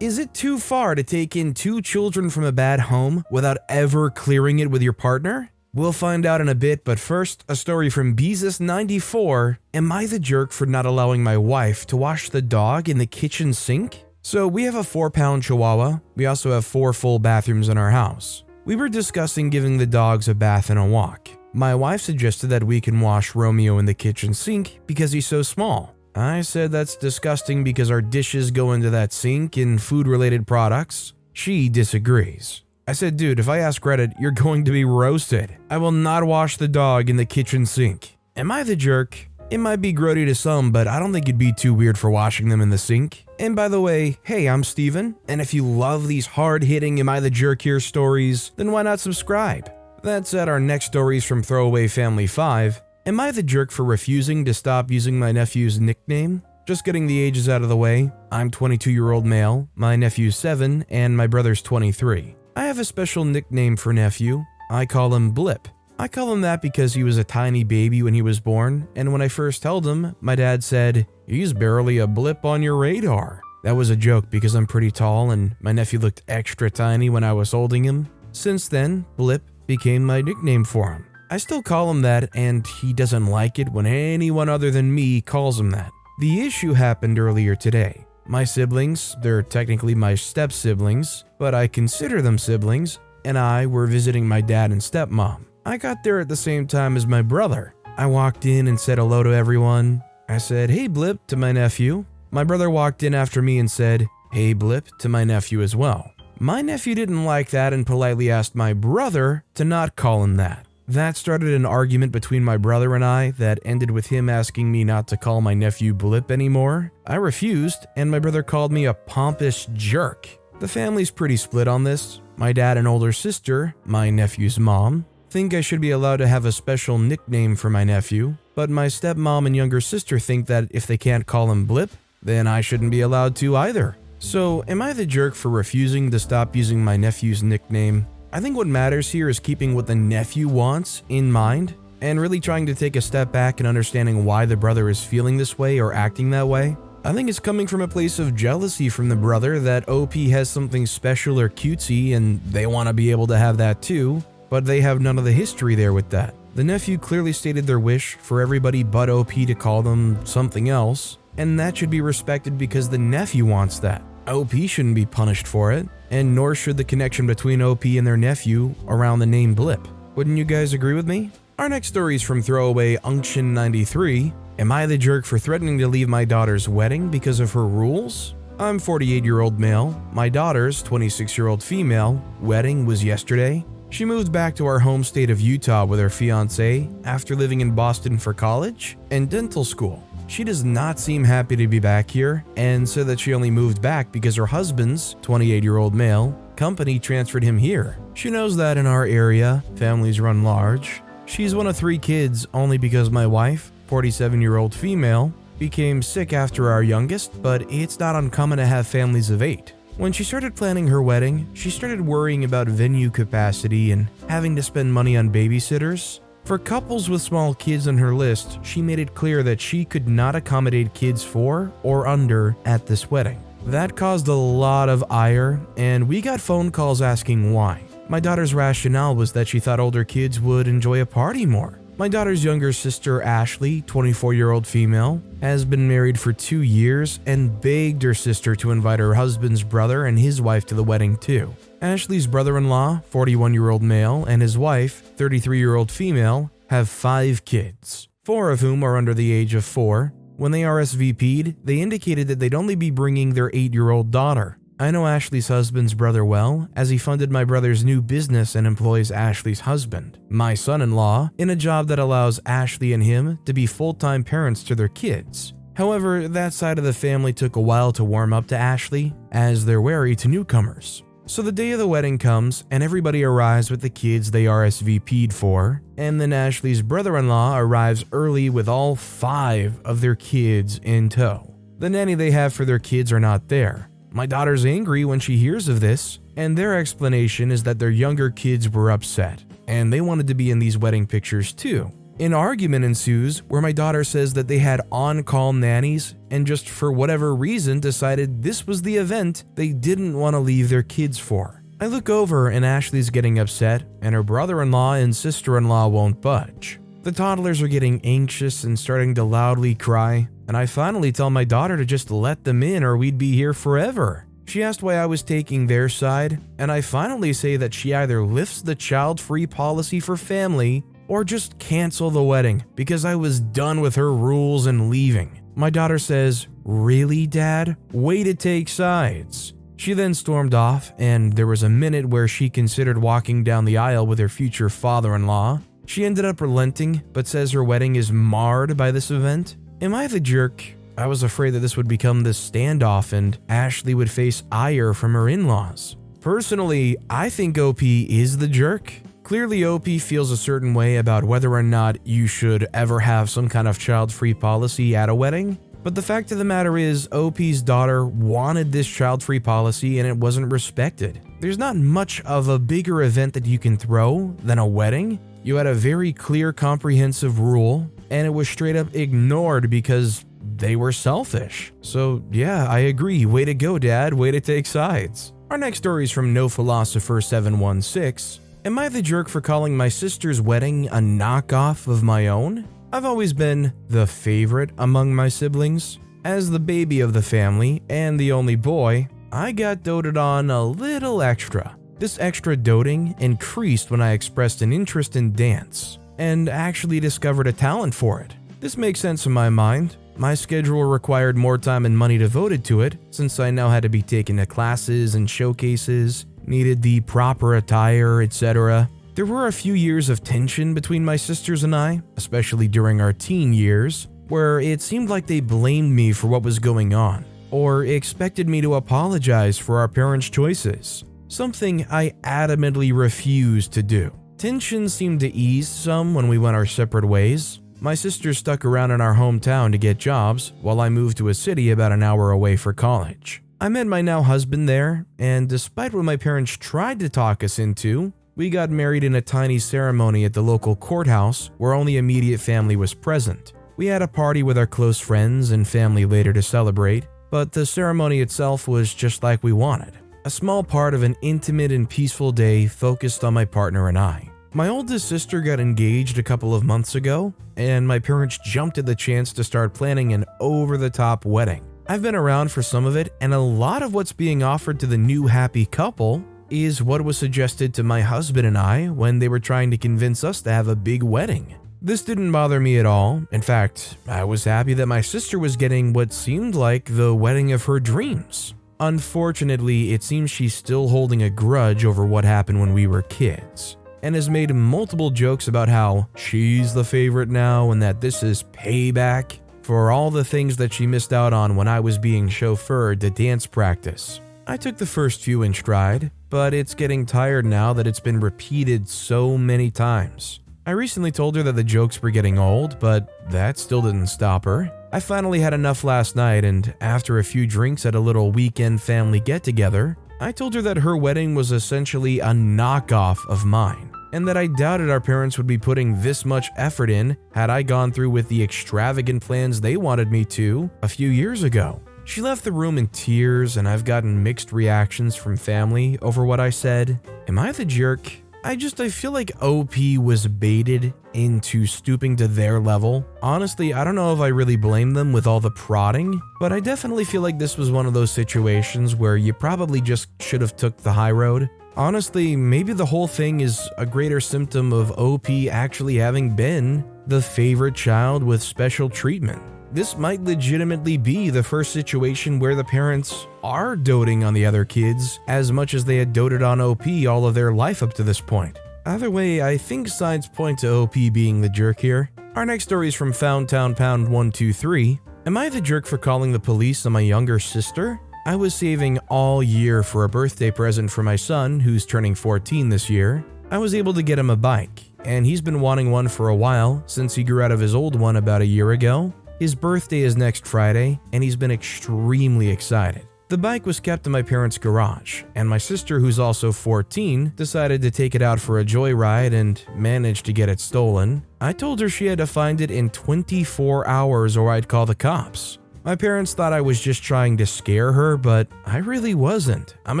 Is it too far to take in 2 children from a bad home without ever clearing it with your partner? We'll find out in a bit, but first, a story from Beezus94. Am I the jerk for not allowing my wife to wash the dog in the kitchen sink? So we have a 4-pound chihuahua. We also have 4 full bathrooms in our house. We were discussing giving the dogs a bath and a walk. My wife suggested that we can wash Romeo in the kitchen sink because he's so small. I said that's disgusting because our dishes go into that sink and food-related products. She disagrees. I said, dude, if I ask Reddit, you're going to be roasted. I will not wash the dog in the kitchen sink. Am I the jerk? It might be grody to some, but I don't think it'd be too weird for washing them in the sink. And by the way, hey, I'm Steven, and if you love these hard-hitting Am I the Jerk Here stories, then why not subscribe? That said, our next story is from Throwaway Family 5. Am I the jerk for refusing to stop using my nephew's nickname? Just getting the ages out of the way, I'm 22-year-old male, my nephew's 7, and my brother's 23. I have a special nickname for nephew. I call him Blip. I call him that because he was a tiny baby when he was born, and when I first held him, my dad said, "He's barely a blip on your radar." That was a joke because I'm pretty tall and my nephew looked extra tiny when I was holding him. Since then, Blip became my nickname for him. I still call him that, and he doesn't like it when anyone other than me calls him that. The issue happened earlier today. My siblings, they're technically my step-siblings, but I consider them siblings, and I were visiting my dad and stepmom. I got there at the same time as my brother. I walked in and said hello to everyone. I said, "Hey Blip," to my nephew. My brother walked in after me and said, "Hey Blip," to my nephew as well. My nephew didn't like that and politely asked my brother to not call him that. That started an argument between my brother and I that ended with him asking me not to call my nephew Blip anymore. I refused, and my brother called me a pompous jerk. The family's pretty split on this. My dad and older sister, my nephew's mom, think I should be allowed to have a special nickname for my nephew, but my stepmom and younger sister think that if they can't call him Blip, then I shouldn't be allowed to either. So, am I the jerk for refusing to stop using my nephew's nickname? I think what matters here is keeping what the nephew wants in mind and really trying to take a step back and understanding why the brother is feeling this way or acting that way. I think it's coming from a place of jealousy from the brother that OP has something special or cutesy and they want to be able to have that too, but they have none of the history there with that. The nephew clearly stated their wish for everybody but OP to call them something else, and that should be respected because the nephew wants that. OP shouldn't be punished for it, and nor should the connection between OP and their nephew around the name Blip. Wouldn't you guys agree with me? Our next story is from Throwaway Unction 93. Am I the jerk for threatening to leave my daughter's wedding because of her rules? I'm 48-year-old male. My daughter's 26-year-old female wedding was yesterday. She moved back to our home state of Utah with her fiance after living in Boston for college and dental school. She does not seem happy to be back here and said that she only moved back because her husband's 28-year-old male company transferred him here. She knows that in our area, families run large. She's one of 3 kids only because my wife, 47-year-old female, became sick after our youngest, but it's not uncommon to have families of 8. When she started planning her wedding, she started worrying about venue capacity and having to spend money on babysitters. For couples with small kids on her list, she made it clear that she could not accommodate kids 4 or under at this wedding. That caused a lot of ire, and we got phone calls asking why. My daughter's rationale was that she thought older kids would enjoy a party more. My daughter's younger sister, Ashley, 24-year-old female, has been married for 2 years and begged her sister to invite her husband's brother and his wife to the wedding too. Ashley's brother-in-law, 41-year-old male, and his wife, 33-year-old female, have 5 kids, 4 of whom are under the age of 4. When they RSVP'd, they indicated that they'd only be bringing their 8-year-old daughter. I know Ashley's husband's brother well, as he funded my brother's new business and employs Ashley's husband, my son-in-law, in a job that allows Ashley and him to be full-time parents to their kids. However, that side of the family took a while to warm up to Ashley, as they're wary to newcomers. So the day of the wedding comes, and everybody arrives with the kids they RSVP'd for, and then Ashley's brother-in-law arrives early with all 5 of their kids in tow. The nanny they have for their kids are not there. My daughter's angry when she hears of this, and their explanation is that their younger kids were upset, and they wanted to be in these wedding pictures too. An argument ensues where my daughter says that they had on-call nannies and just for whatever reason decided this was the event they didn't want to leave their kids for. I look over and Ashley's getting upset and her brother-in-law and sister-in-law won't budge. The toddlers are getting anxious and starting to loudly cry, and I finally tell my daughter to just let them in or we'd be here forever. She asked why I was taking their side, and I finally say that she either lifts the child-free policy for family or just cancel the wedding because I was done with her rules and leaving. My daughter says, "Really, Dad? Way to take sides." She then stormed off, and there was a minute where she considered walking down the aisle with her future father-in-law. She ended up relenting, but says her wedding is marred by this event. Am I the jerk? I was afraid that this would become this standoff and Ashley would face ire from her in-laws. Personally, I think OP is the jerk. Clearly, OP feels a certain way about whether or not you should ever have some kind of child-free policy at a wedding. But the fact of the matter is, OP's daughter wanted this child-free policy and it wasn't respected. There's not much of a bigger event that you can throw than a wedding. You had a very clear, comprehensive rule, and it was straight up ignored because they were selfish. So yeah, I agree. Way to go, Dad. Way to take sides. Our next story is from No Philosopher 716. Am I the jerk for calling my sister's wedding a knockoff of my own? I've always been the favorite among my siblings. As the baby of the family and the only boy, I got doted on a little extra. This extra doting increased when I expressed an interest in dance and actually discovered a talent for it. This makes sense in my mind. My schedule required more time and money devoted to it since I now had to be taken to classes and showcases, needed the proper attire, etc. There were a few years of tension between my sisters and I, especially during our teen years, where it seemed like they blamed me for what was going on, or expected me to apologize for our parents' choices, something I adamantly refused to do. Tension seemed to ease some when we went our separate ways. My sisters stuck around in our hometown to get jobs, while I moved to a city about an hour away for college. I met my now husband there, and despite what my parents tried to talk us into, we got married in a tiny ceremony at the local courthouse where only immediate family was present. We had a party with our close friends and family later to celebrate, but the ceremony itself was just like we wanted. A small part of an intimate and peaceful day focused on my partner and I. My oldest sister got engaged a couple of months ago, and my parents jumped at the chance to start planning an over-the-top wedding. I've been around for some of it, and a lot of what's being offered to the new happy couple is what was suggested to my husband and I when they were trying to convince us to have a big wedding. This didn't bother me at all. In fact, I was happy that my sister was getting what seemed like the wedding of her dreams. Unfortunately, it seems she's still holding a grudge over what happened when we were kids, and has made multiple jokes about how she's the favorite now and that this is payback for all the things that she missed out on when I was being chauffeured to dance practice. I took the first few in stride, but it's getting tired now that it's been repeated so many times. I recently told her that the jokes were getting old, but that still didn't stop her. I finally had enough last night, and after a few drinks at a little weekend family get-together, I told her that her wedding was essentially a knockoff of mine, and that I doubted our parents would be putting this much effort in had I gone through with the extravagant plans they wanted me to a few years ago. She left the room in tears, and I've gotten mixed reactions from family over what I said. Am I the jerk? I feel like OP was baited into stooping to their level. Honestly, I don't know if I really blame them with all the prodding, but I definitely feel like this was one of those situations where you probably just should have took the high road. Honestly, maybe the whole thing is a greater symptom of OP actually having been the favorite child with special treatment. This might legitimately be the first situation where the parents are doting on the other kids as much as they had doted on OP all of their life up to this point. Either way, I think signs point to OP being the jerk here. Our next story is from Foundtown Pound 123. Am I the jerk for calling the police on my younger sister? I was saving all year for a birthday present for my son, who's turning 14 this year. I was able to get him a bike, and he's been wanting one for a while since he grew out of his old one about a year ago. His birthday is next Friday, and he's been extremely excited. The bike was kept in my parents' garage, and my sister, who's also 14, decided to take it out for a joyride and managed to get it stolen. I told her she had to find it in 24 hours or I'd call the cops. My parents thought I was just trying to scare her, but I really wasn't. I'm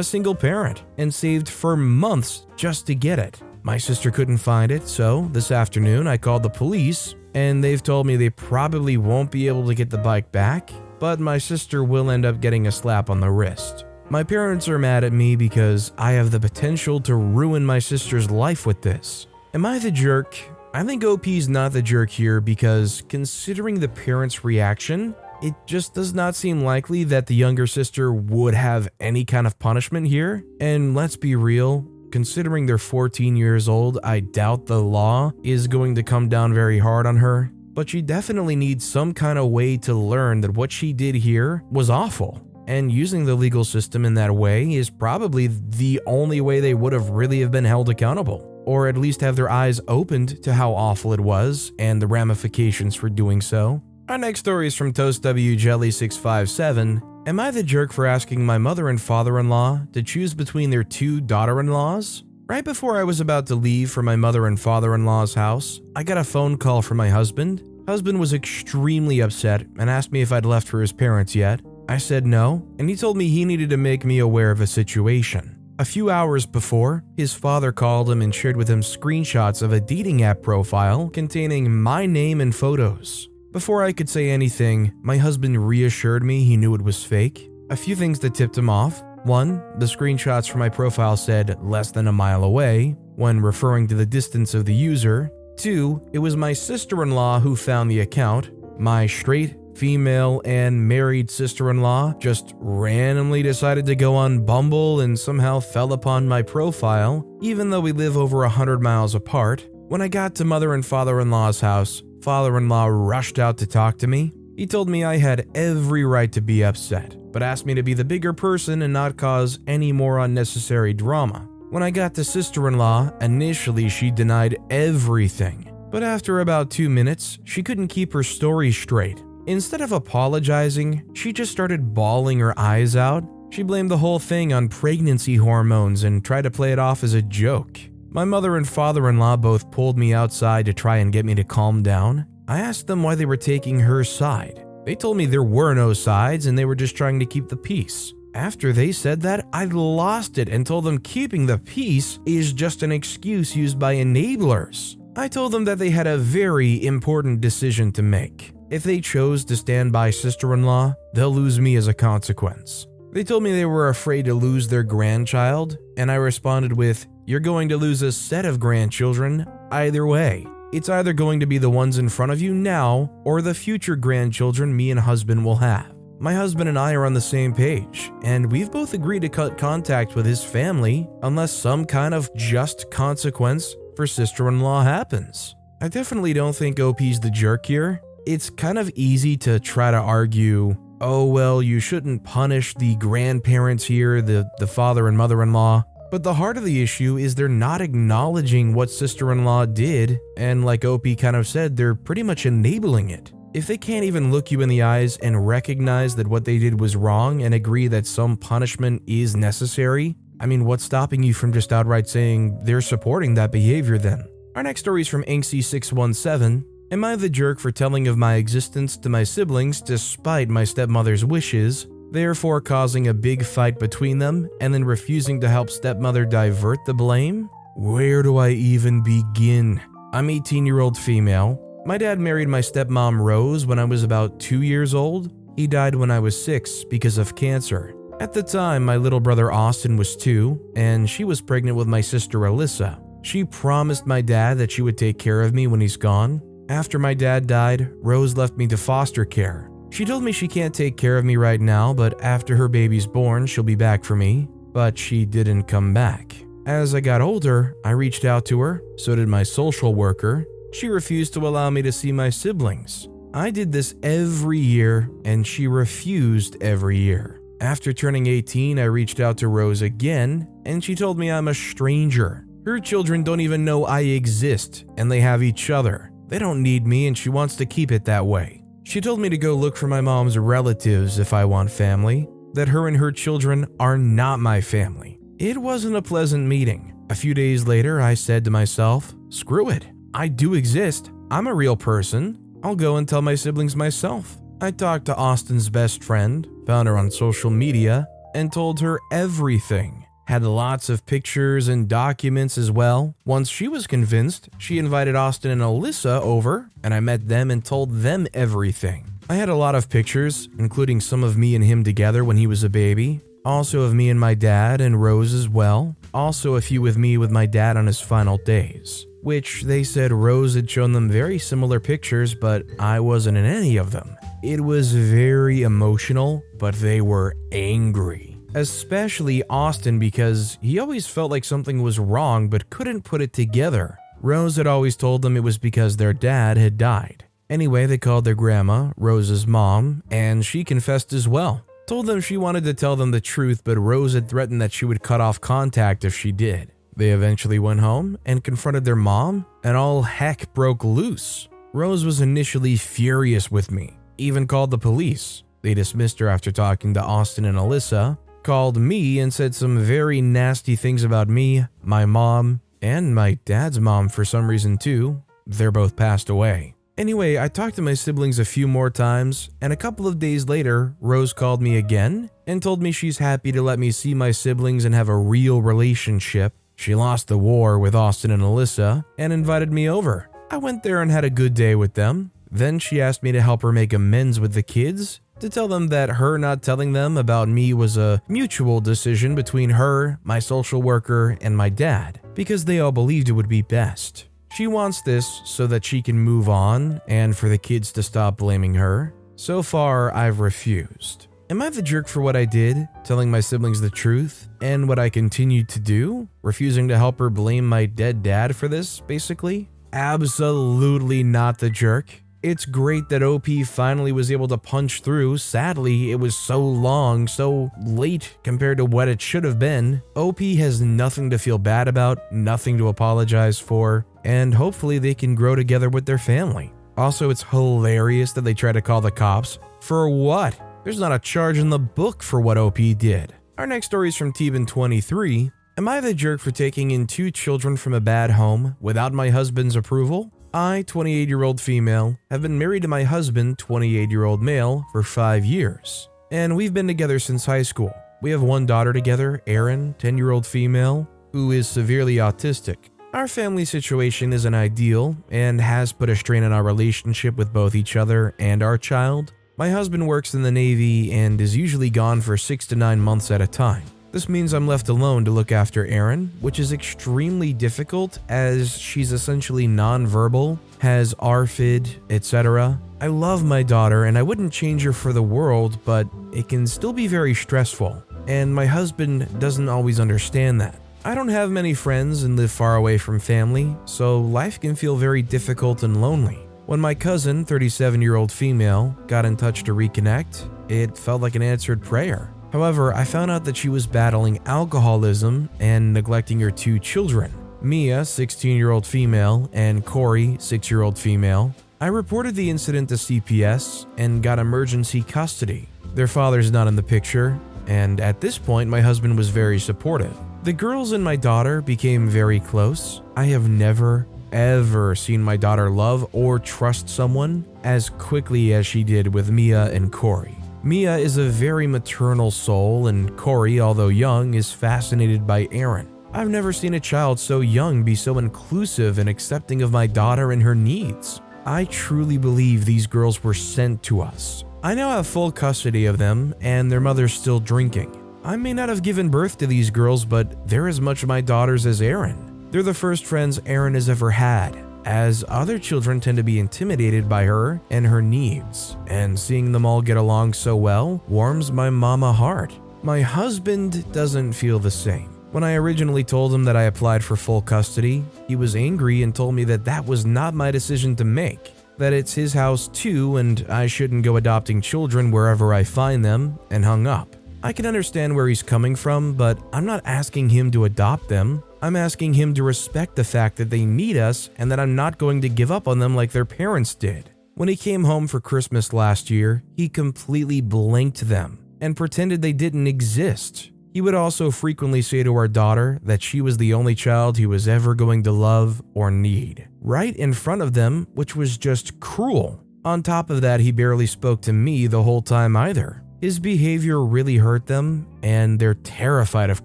a single parent and saved for months just to get it. My sister couldn't find it, so this afternoon I called the police, and they've told me they probably won't be able to get the bike back, but my sister will end up getting a slap on the wrist. My parents are mad at me because I have the potential to ruin my sister's life with this. Am I the jerk? I think OP's not the jerk here because, considering the parents' reaction, it just does not seem likely that the younger sister would have any kind of punishment here. And let's be real, considering they're 14 years old, I doubt the law is going to come down very hard on her. But she definitely needs some kind of way to learn that what she did here was awful. And using the legal system in that way is probably the only way they would have really been held accountable, or at least have their eyes opened to how awful it was and the ramifications for doing so. Our next story is from Toast W Jelly 657. Am I the jerk for asking my mother and father-in-law to choose between their two daughter-in-laws? Right before I was about to leave for my mother and father-in-law's house, I got a phone call from my husband. Husband was extremely upset and asked me if I'd left for his parents yet. I said no, and he told me he needed to make me aware of a situation. A few hours before, his father called him and shared with him screenshots of a dating app profile containing my name and photos. Before I could say anything, my husband reassured me he knew it was fake. A few things that tipped him off. 1. The screenshots from my profile said less than a mile away, when referring to the distance of the user. 2. It was my sister-in-law who found the account. My straight, female, and married sister-in-law just randomly decided to go on Bumble and somehow fell upon my profile, even though we live over 100 miles apart. When I got to mother and father-in-law's house, father-in-law rushed out to talk to me. He told me I had every right to be upset, but asked me to be the bigger person and not cause any more unnecessary drama. When I got to sister-in-law, initially she denied everything, but after about 2 minutes, she couldn't keep her story straight. Instead of apologizing, she just started bawling her eyes out. She blamed the whole thing on pregnancy hormones and tried to play it off as a joke. My mother and father-in-law both pulled me outside to try and get me to calm down. I asked them why they were taking her side. They told me there were no sides and they were just trying to keep the peace. After they said that, I lost it and told them keeping the peace is just an excuse used by enablers. I told them that they had a very important decision to make. If they chose to stand by sister-in-law, they'll lose me as a consequence. They told me they were afraid to lose their grandchild, and I responded with, "You're going to lose a set of grandchildren either way. It's either going to be the ones in front of you now or the future grandchildren me and husband will have." My husband and I are on the same page, and we've both agreed to cut contact with his family unless some kind of just consequence for sister-in-law happens. I definitely don't think OP's the jerk here. It's kind of easy to try to argue, oh well, you shouldn't punish the grandparents here, the father and mother-in-law. But the heart of the issue is they're not acknowledging what sister-in-law did, and like OP kind of said, they're pretty much enabling it. If they can't even look you in the eyes and recognize that what they did was wrong and agree that some punishment is necessary, I mean, what's stopping you from just outright saying they're supporting that behavior then? Our next story is from Inksy617. Am I the jerk for telling of my existence to my siblings despite my stepmother's wishes, therefore causing a big fight between them and then refusing to help stepmother divert the blame? Where do I even begin? I'm 18-year-old female. My dad married my stepmom Rose when I was about 2 years old. He died when I was 6 because of cancer. At the time, my little brother Austin was 2, and she was pregnant with my sister Alyssa. She promised my dad that she would take care of me when he's gone. After my dad died, Rose left me to foster care. She told me she can't take care of me right now, but after her baby's born, she'll be back for me. But she didn't come back. As I got older, I reached out to her, so did my social worker. She refused to allow me to see my siblings. I did this every year, and she refused every year. After turning 18, I reached out to Rose again, and she told me I'm a stranger. Her children don't even know I exist, and they have each other. They don't need me, and she wants to keep it that way. She told me to go look for my mom's relatives if I want family. that her and her children are not my family. It wasn't a pleasant meeting. A few days later, I said to myself, screw it. I do exist. I'm a real person. I'll go and tell my siblings myself. I talked to Austin's best friend, found her on social media, and told her everything. Had lots of pictures and documents as well. Once she was convinced, she invited Austin and Alyssa over, and I met them and told them everything. I had a lot of pictures, including some of me and him together when he was a baby, also of me and my dad and Rose as well, also a few with me with my dad on his final days, which they said Rose had shown them very similar pictures, but I wasn't in any of them. It was very emotional, but they were angry. Especially Austin, because he always felt like something was wrong but couldn't put it together. Rose had always told them it was because their dad had died. Anyway, they called their grandma, Rose's mom, and she confessed as well. Told them she wanted to tell them the truth, but Rose had threatened that she would cut off contact if she did. They eventually went home and confronted their mom, and all heck broke loose. Rose was initially furious with me, even called the police. They dismissed her after talking to Austin and Alyssa, called me and said some very nasty things about me, my mom, and my dad's mom for some reason too. They're both passed away. Anyway, I talked to my siblings a few more times, and a couple of days later, Rose called me again and told me she's happy to let me see my siblings and have a real relationship. She lost the war with Austin and Alyssa and invited me over. I went there and had a good day with them. Then she asked me to help her make amends with the kids, to tell them that her not telling them about me was a mutual decision between her, my social worker, and my dad, because they all believed it would be best. She wants this so that she can move on and for the kids to stop blaming her. So far, I've refused. Am I the jerk for what I did, telling my siblings the truth, and what I continued to do, refusing to help her blame my dead dad for this, basically? Absolutely not the jerk. It's great that OP finally was able to punch through. Sadly, it was so long, so late compared to what it should have been. OP has nothing to feel bad about, nothing to apologize for, and hopefully they can grow together with their family. Also, it's hilarious that they try to call the cops. For what? There's not a charge in the book for what OP did. Our next story is from Teban23. Am I the jerk for taking in 2 children from a bad home without my husband's approval? I, 28-year-old female, have been married to my husband, 28-year-old male, for 5 years. And we've been together since high school. We have 1 daughter together, Erin, 10-year-old female, who is severely autistic. Our family situation isn't ideal and has put a strain on our relationship with both each other and our child. My husband works in the Navy and is usually gone for 6 to 9 months at a time. This means I'm left alone to look after Erin, which is extremely difficult as she's essentially nonverbal, has ARFID, etc. I love my daughter and I wouldn't change her for the world, but it can still be very stressful, and my husband doesn't always understand that. I don't have many friends and live far away from family, so life can feel very difficult and lonely. When my cousin, 37-year-old female, got in touch to reconnect, it felt like an answered prayer. However, I found out that she was battling alcoholism and neglecting her 2 children, Mia, 16-year-old female, and Corey, 6-year-old female. I reported the incident to CPS and got emergency custody. Their father's not in the picture, and at this point, my husband was very supportive. The girls and my daughter became very close. I have never, ever seen my daughter love or trust someone as quickly as she did with Mia and Corey. Mia is a very maternal soul, and Corey, although young, is fascinated by Erin. I've never seen a child so young be so inclusive and accepting of my daughter and her needs. I truly believe these girls were sent to us. I now have full custody of them, and their mother's still drinking. I may not have given birth to these girls, but they're as much my daughters as Erin. They're the first friends Erin has ever had, as other children tend to be intimidated by her and her needs, and seeing them all get along so well warms my mama heart. My husband doesn't feel the same. When I originally told him that I applied for full custody, he was angry and told me that that was not my decision to make, that it's his house too and I shouldn't go adopting children wherever I find them, and hung up. I can understand where he's coming from, but I'm not asking him to adopt them. I'm asking him to respect the fact that they need us and that I'm not going to give up on them like their parents did. When he came home for Christmas last year, he completely blanked them. and pretended they didn't exist. He would also frequently say to our daughter that she was the only child he was ever going to love or need, right in front of them, which was just cruel. On top of that, he barely spoke to me the whole time either. His behavior really hurt them, and they're terrified of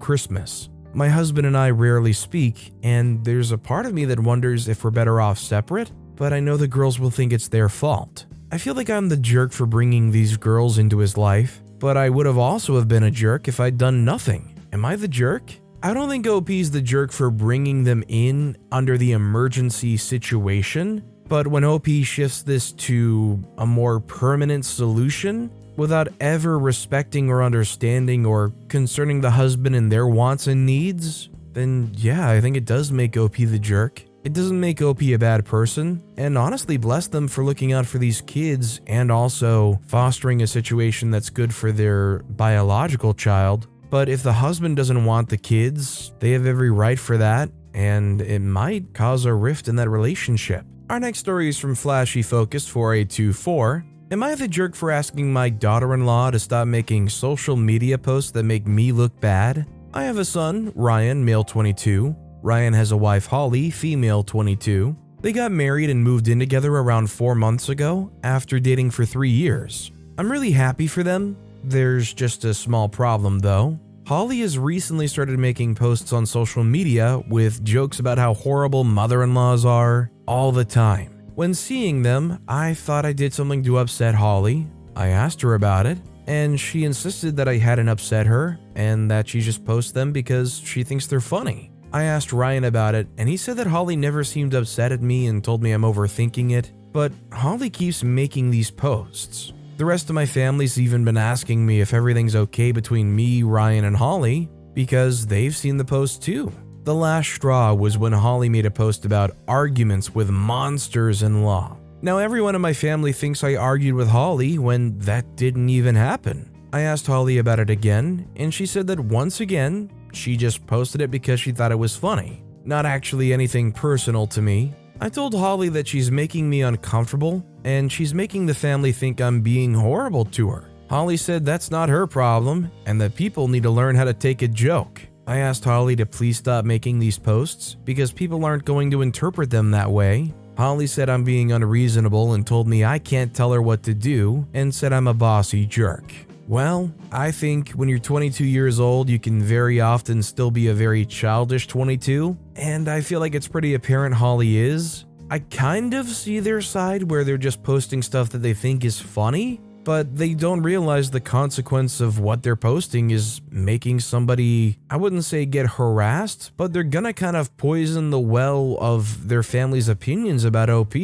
Christmas. My husband and I rarely speak, and there's a part of me that wonders if we're better off separate, but I know the girls will think it's their fault. I feel like I'm the jerk for bringing these girls into his life, but I would have also have been a jerk if I'd done nothing. Am I the jerk? I don't think OP's the jerk for bringing them in under the emergency situation, but when OP shifts this to a more permanent solution, without ever respecting or understanding or concerning the husband and their wants and needs, then yeah, I think it does make OP the jerk. It doesn't make OP a bad person, and honestly bless them for looking out for these kids and also fostering a situation that's good for their biological child. But if the husband doesn't want the kids, they have every right for that, and it might cause a rift in that relationship. Our next story is from Flashy Focus 4824. Am I the jerk for asking my daughter-in-law to stop making social media posts that make me look bad? I have a son, Ryan, male 22. Ryan has a wife, Holly, female 22. They got married and moved in together around 4 months ago after dating for 3 years. I'm really happy for them. There's just a small problem though. Holly has recently started making posts on social media with jokes about how horrible mother-in-laws are all the time. When seeing them, I thought I did something to upset Holly. I asked her about it, and she insisted that I hadn't upset her and that she just posts them because she thinks they're funny. I asked Ryan about it, and he said that Holly never seemed upset at me and told me I'm overthinking it, but Holly keeps making these posts. The rest of my family's even been asking me if everything's okay between me, Ryan, and Holly because they've seen the post too. The last straw was when Holly made a post about arguments with monsters-in-law. Now everyone in my family thinks I argued with Holly when that didn't even happen. I asked Holly about it again, and she said that once again, she just posted it because she thought it was funny, not actually anything personal to me. I told Holly that she's making me uncomfortable, and she's making the family think I'm being horrible to her. Holly said that's not her problem, and that people need to learn how to take a joke. I asked Holly to please stop making these posts because people aren't going to interpret them that way. Holly said I'm being unreasonable and told me I can't tell her what to do and said I'm a bossy jerk. Well, I think when you're 22 years old, you can very often still be a very childish 22, and I feel like it's pretty apparent Holly is. I kind of see their side where they're just posting stuff that they think is funny, but they don't realize the consequence of what they're posting is making somebody, I wouldn't say get harassed, but they're gonna kind of poison the well of their family's opinions about OP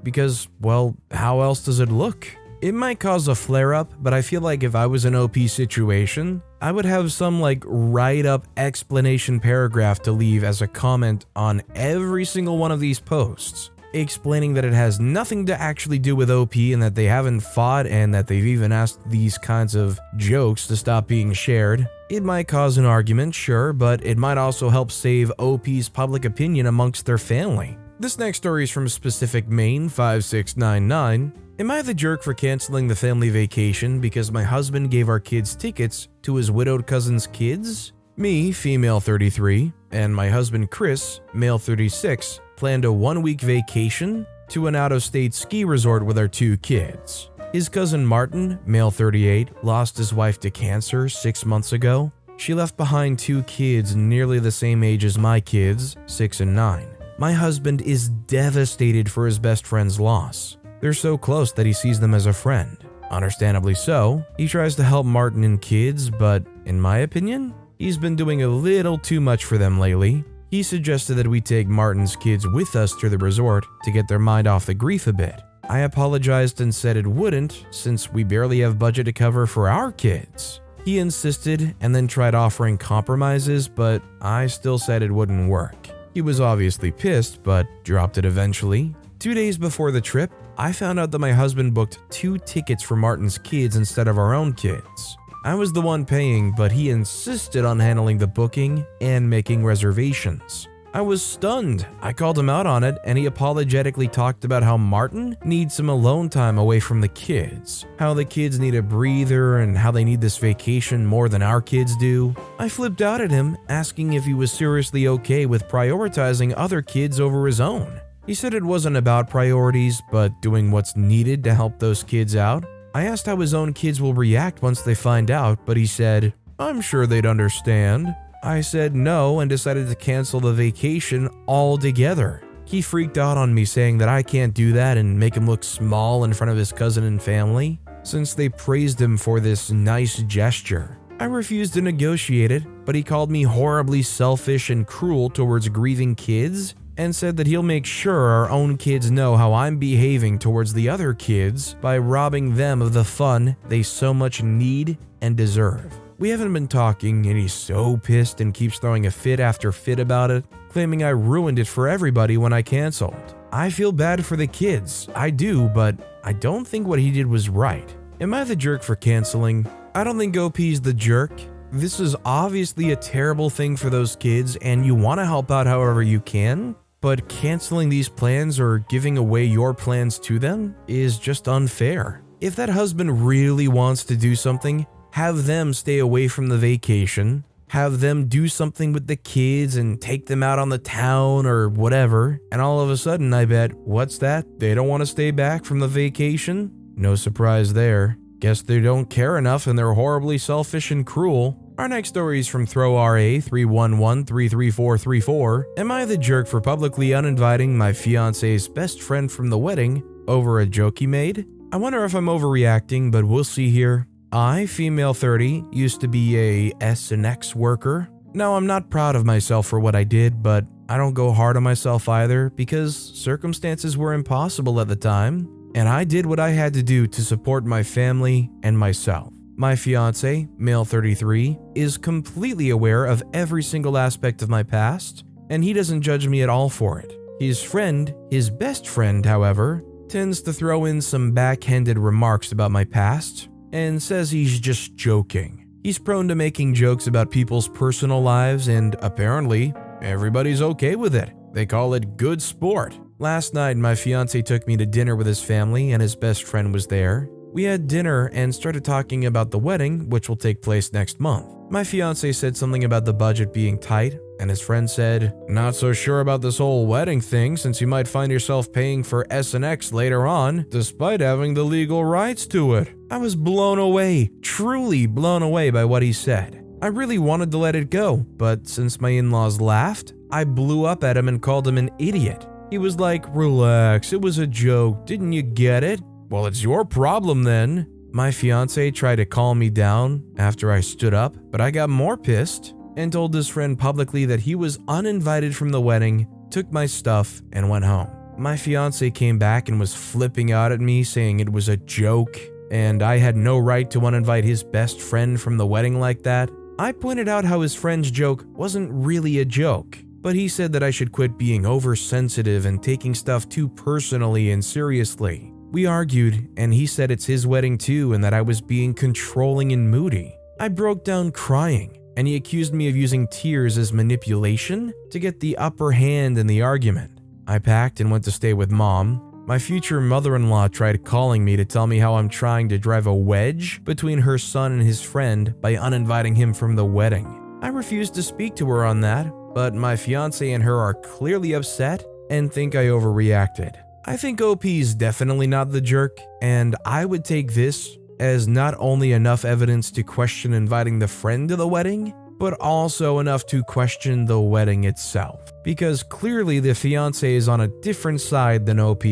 because, well, how else does it look? It might cause a flare-up, but I feel like if I was in OP situation, I would have some write-up explanation paragraph to leave as a comment on every single one of these posts, explaining that it has nothing to actually do with OP and that they haven't fought and that they've even asked these kinds of jokes to stop being shared. It might cause an argument, sure, but it might also help save OP's public opinion amongst their family. This next story is from Specific Maine 5699. Am I the jerk for canceling the family vacation because my husband gave our kids tickets to his widowed cousin's kids? Me, female 33, and my husband Chris, male 36, planned a 1-week vacation to an out-of-state ski resort with our 2 kids. His cousin Martin, male 38, lost his wife to cancer 6 months ago. She left behind 2 kids nearly the same age as my kids, 6 and 9. My husband is devastated for his best friend's loss. They're so close that he sees them as a friend. Understandably so, he tries to help Martin and kids, but in my opinion, he's been doing a little too much for them lately. He suggested that we take Martin's kids with us to the resort to get their mind off the grief a bit. I apologized and said it wouldn't, since we barely have budget to cover for our kids. He insisted and then tried offering compromises, but I still said it wouldn't work. He was obviously pissed, but dropped it eventually. 2 days before the trip, I found out that my husband booked 2 tickets for Martin's kids instead of our own kids. I was the one paying, but he insisted on handling the booking and making reservations. I was stunned. I called him out on it, and he apologetically talked about how Martin needs some alone time away from the kids, how the kids need a breather, and how they need this vacation more than our kids do. I flipped out at him, asking if he was seriously okay with prioritizing other kids over his own. He said it wasn't about priorities, but doing what's needed to help those kids out. I asked how his own kids will react once they find out, but he said, "I'm sure they'd understand." I said no and decided to cancel the vacation altogether. He freaked out on me, saying that I can't do that and make him look small in front of his cousin and family, since they praised him for this nice gesture. I refused to negotiate it, but he called me horribly selfish and cruel towards grieving kids, and said that he'll make sure our own kids know how I'm behaving towards the other kids by robbing them of the fun they so much need and deserve. We haven't been talking, and he's so pissed and keeps throwing a fit after fit about it, claiming I ruined it for everybody when I canceled. I feel bad for the kids, I do, but I don't think what he did was right. Am I the jerk for canceling? I don't think OP's the jerk. This is obviously a terrible thing for those kids, and you want to help out however you can, but canceling these plans or giving away your plans to them is just unfair. If that husband really wants to do something, have them stay away from the vacation, have them do something with the kids and take them out on the town or whatever, and all of a sudden I bet, what's that? They don't want to stay back from the vacation? No surprise there. Guess they don't care enough and they're horribly selfish and cruel. Our next story is from ThrowRA311-33434. Am I the jerk for publicly uninviting my fiance's best friend from the wedding over a joke he made? I wonder if I'm overreacting, but we'll see here. I, female 30, used to be a S&X worker. Now, I'm not proud of myself for what I did, but I don't go hard on myself either because circumstances were impossible at the time, and I did what I had to do to support my family and myself. My fiance, male 33, is completely aware of every single aspect of my past, and he doesn't judge me at all for it. His friend, his best friend, however, tends to throw in some backhanded remarks about my past, and says he's just joking. He's prone to making jokes about people's personal lives, and apparently, everybody's okay with it. They call it good sport. Last night, my fiancé took me to dinner with his family, and his best friend was there. We had dinner and started talking about the wedding, which will take place next month. My fiancé said something about the budget being tight, and his friend said, "Not so sure about this whole wedding thing since you might find yourself paying for S&X later on, despite having the legal rights to it." I was blown away, truly blown away by what he said. I really wanted to let it go, but since my in-laws laughed, I blew up at him and called him an idiot. He was like, "Relax, it was a joke, didn't you get it?" Well, it's your problem then. My fiance tried to calm me down after I stood up, but I got more pissed and told his friend publicly that he was uninvited from the wedding, took my stuff, and went home. My fiance came back and was flipping out at me, saying it was a joke, and I had no right to uninvite his best friend from the wedding like that. I pointed out how his friend's joke wasn't really a joke, but he said that I should quit being oversensitive and taking stuff too personally and seriously. We argued, and he said it's his wedding too and that I was being controlling and moody. I broke down crying, and he accused me of using tears as manipulation to get the upper hand in the argument. I packed and went to stay with Mom. My future mother-in-law tried calling me to tell me how I'm trying to drive a wedge between her son and his friend by uninviting him from the wedding. I refused to speak to her on that, but my fiance and her are clearly upset and think I overreacted. I think OP's definitely not the jerk, and I would take this as not only enough evidence to question inviting the friend to the wedding, but also enough to question the wedding itself. Because clearly the fiancé is on a different side than OP,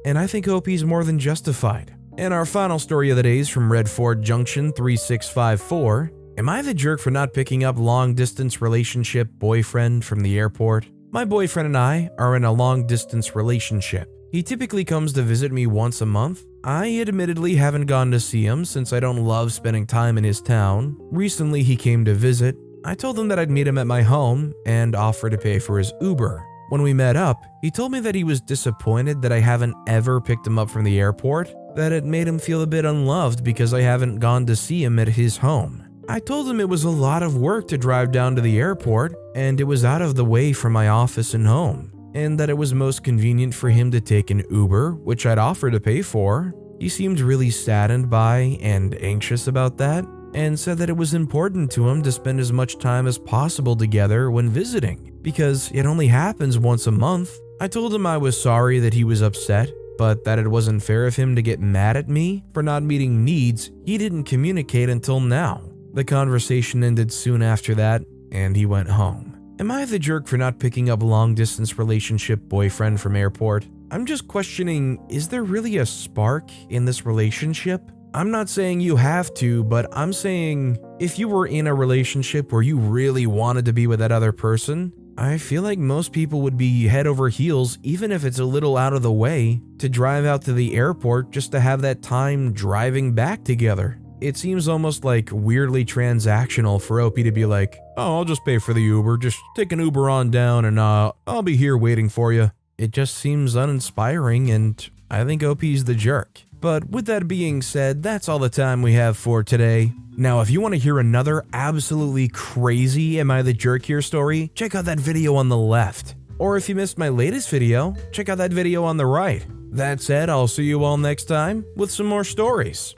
and I think OP's more than justified. And our final story of the day is from Redford Junction 3654. Am I the jerk for not picking up long-distance relationship boyfriend from the airport? My boyfriend and I are in a long-distance relationship. He typically comes to visit me once a month. I admittedly haven't gone to see him since I don't love spending time in his town. Recently he came to visit. I told him that I'd meet him at my home and offer to pay for his Uber. When we met up, he told me that he was disappointed that I haven't ever picked him up from the airport, that it made him feel a bit unloved because I haven't gone to see him at his home. I told him it was a lot of work to drive down to the airport, and it was out of the way from my office and home, and that it was most convenient for him to take an Uber, which I'd offer to pay for. He seemed really saddened by and anxious about that, and said that it was important to him to spend as much time as possible together when visiting, because it only happens once a month. I told him I was sorry that he was upset, but that it wasn't fair of him to get mad at me for not meeting needs he didn't communicate until now. The conversation ended soon after that, and he went home. Am I the jerk for not picking up long-distance relationship boyfriend from airport? I'm just questioning, is there really a spark in this relationship? I'm not saying you have to, but I'm saying if you were in a relationship where you really wanted to be with that other person, I feel like most people would be head over heels, even if it's a little out of the way, to drive out to the airport just to have that time driving back together. It seems almost like weirdly transactional for OP to be like, oh, I'll just pay for the Uber, just take an Uber on down and I'll be here waiting for you. It just seems uninspiring, and I think OP's the jerk. But with that being said, that's all the time we have for today. Now, if you want to hear another absolutely crazy Am I the Jerk Here story, check out that video on the left. Or if you missed my latest video, check out that video on the right. That said, I'll see you all next time with some more stories.